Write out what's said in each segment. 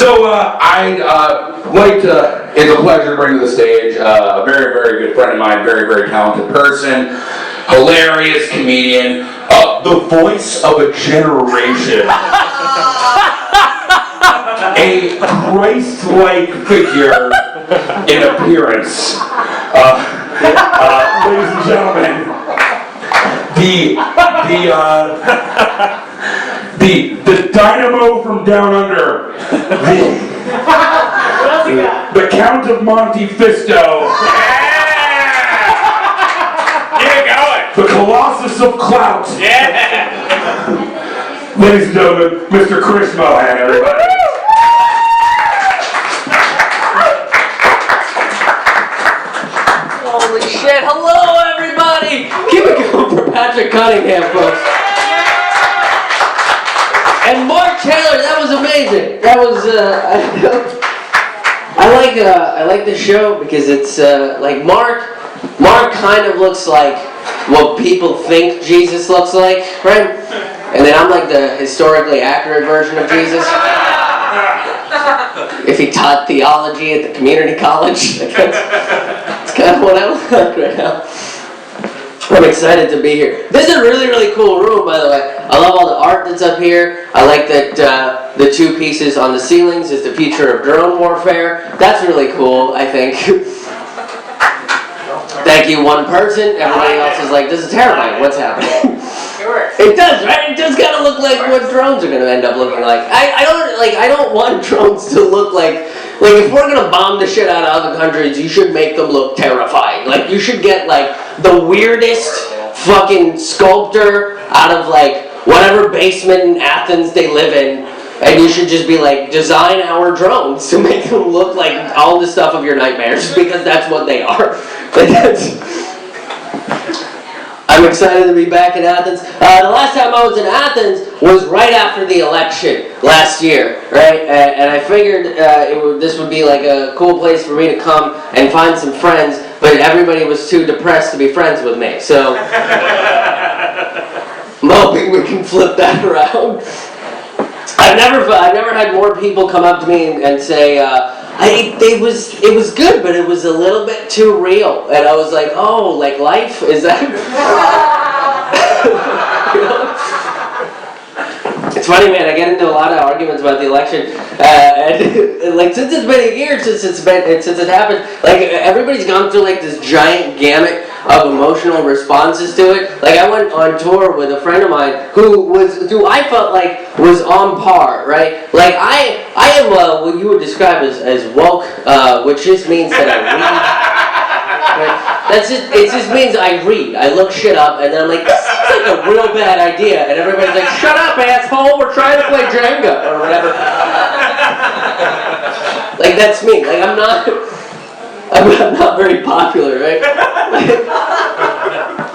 So I'd like to, it's a pleasure to bring to the stage a very, very good friend of mine, very, very talented person, hilarious comedian, the voice of a generation, a Christ-like figure in appearance. Ladies and gentlemen, the dynamo from down under, the Count of Monte Fisto, Keep it going. the Colossus of Clout, ladies and gentlemen, Mr. Krish Mohan, everybody. Holy shit, hello everybody! Keep it going for Patrick Cunningham, folks. And Mark Taylor, that was amazing. That was, I like the show because it's, like Mark kind of looks like what people think Jesus looks like, right? And then I'm like the historically accurate version of Jesus. If he taught theology at the community college, that's kind of what I look like right now. I'm excited to be here. This is a really, really cool room, by the way. I love all the art that's up here. I like that the two pieces on the ceilings is the future of drone warfare. That's really cool, I think. Thank you, one person. Everybody else is like, this is terrifying. What's happening? It does, right? It does kind of look like what drones are going to end up looking like. I don't want drones to look like if we're going to bomb the shit out of other countries, you should make them look terrifying. Like, you should get, like, the weirdest fucking sculptor out of, like, whatever basement in Athens they live in, and you should just be like, design our drones to make them look like all the stuff of your nightmares, because that's what they are. I'm excited to be back in Athens. The last time I was in Athens was right after the election last year, right? And I figured this would be like a cool place for me to come and find some friends, but everybody was too depressed to be friends with me. So I'm hoping we can flip that around. I've never had more people come up to me and say, it was good, but it was a little bit too real. And I was like, oh, like life? Is that... You know? It's funny, man, I get into a lot of arguments about the election. And like, since it's been a year since it happened, like, everybody's gone through like this giant gamut of emotional responses to it. Like, I went on tour with a friend of mine who I felt like was on par, right? Like, I am what you would describe as woke, which just means that I read. Right? It just means I read. I look shit up, and then I'm like, this seems like a real bad idea. And everybody's like, shut up, asshole, we're trying to play Jenga, or whatever. Like, that's me. Like, I'm not very popular, right?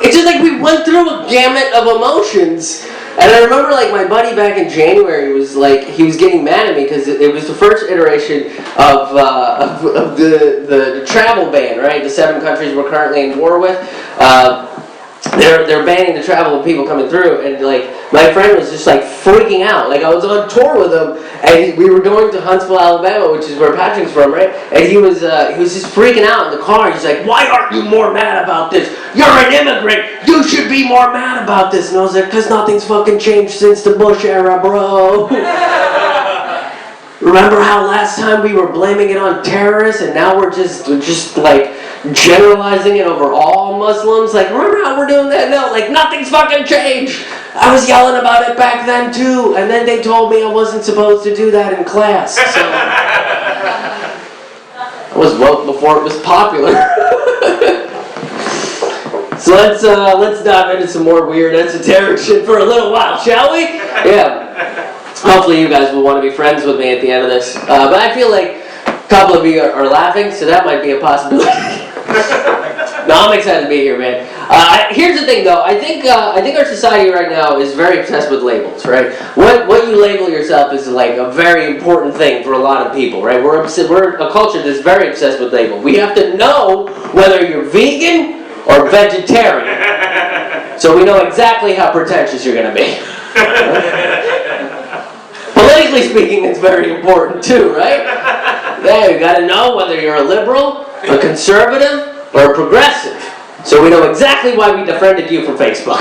It's just like we went through a gamut of emotions. And I remember, like, my buddy back in January was like, he was getting mad at me because it was the first iteration of the travel ban, right? The 7 countries we're currently in war with. They're banning the travel of people coming through, and like my friend was just like freaking out. Like, I was on tour with him, and we were going to Huntsville, Alabama, which is where Patrick's from, right? And he was just freaking out in the car. He's like, "Why aren't you more mad about this? You're an immigrant. You should be more mad about this." And I was like, "'Cause nothing's fucking changed since the Bush era, bro." Remember how last time we were blaming it on terrorists, and now we're just like generalizing it over all Muslims? Like, remember how we're doing that? No, like, nothing's fucking changed. I was yelling about it back then too, and then they told me I wasn't supposed to do that in class. So I was woke before it was popular. So let's dive into some more weird esoteric shit for a little while, shall we? Yeah. Hopefully you guys will want to be friends with me at the end of this. But I feel like a couple of you are laughing, so that might be a possibility. No, I'm excited to be here, man. Here's the thing, though. I think our society right now is very obsessed with labels, right? What you label yourself is like a very important thing for a lot of people, right? We're a culture that's very obsessed with labels. We have to know whether you're vegan or vegetarian, so we know exactly how pretentious you're going to be. Politically speaking, it's very important too, right? Yeah, you gotta know whether you're a liberal, a conservative, or a progressive. So we know exactly why we defriended you from Facebook.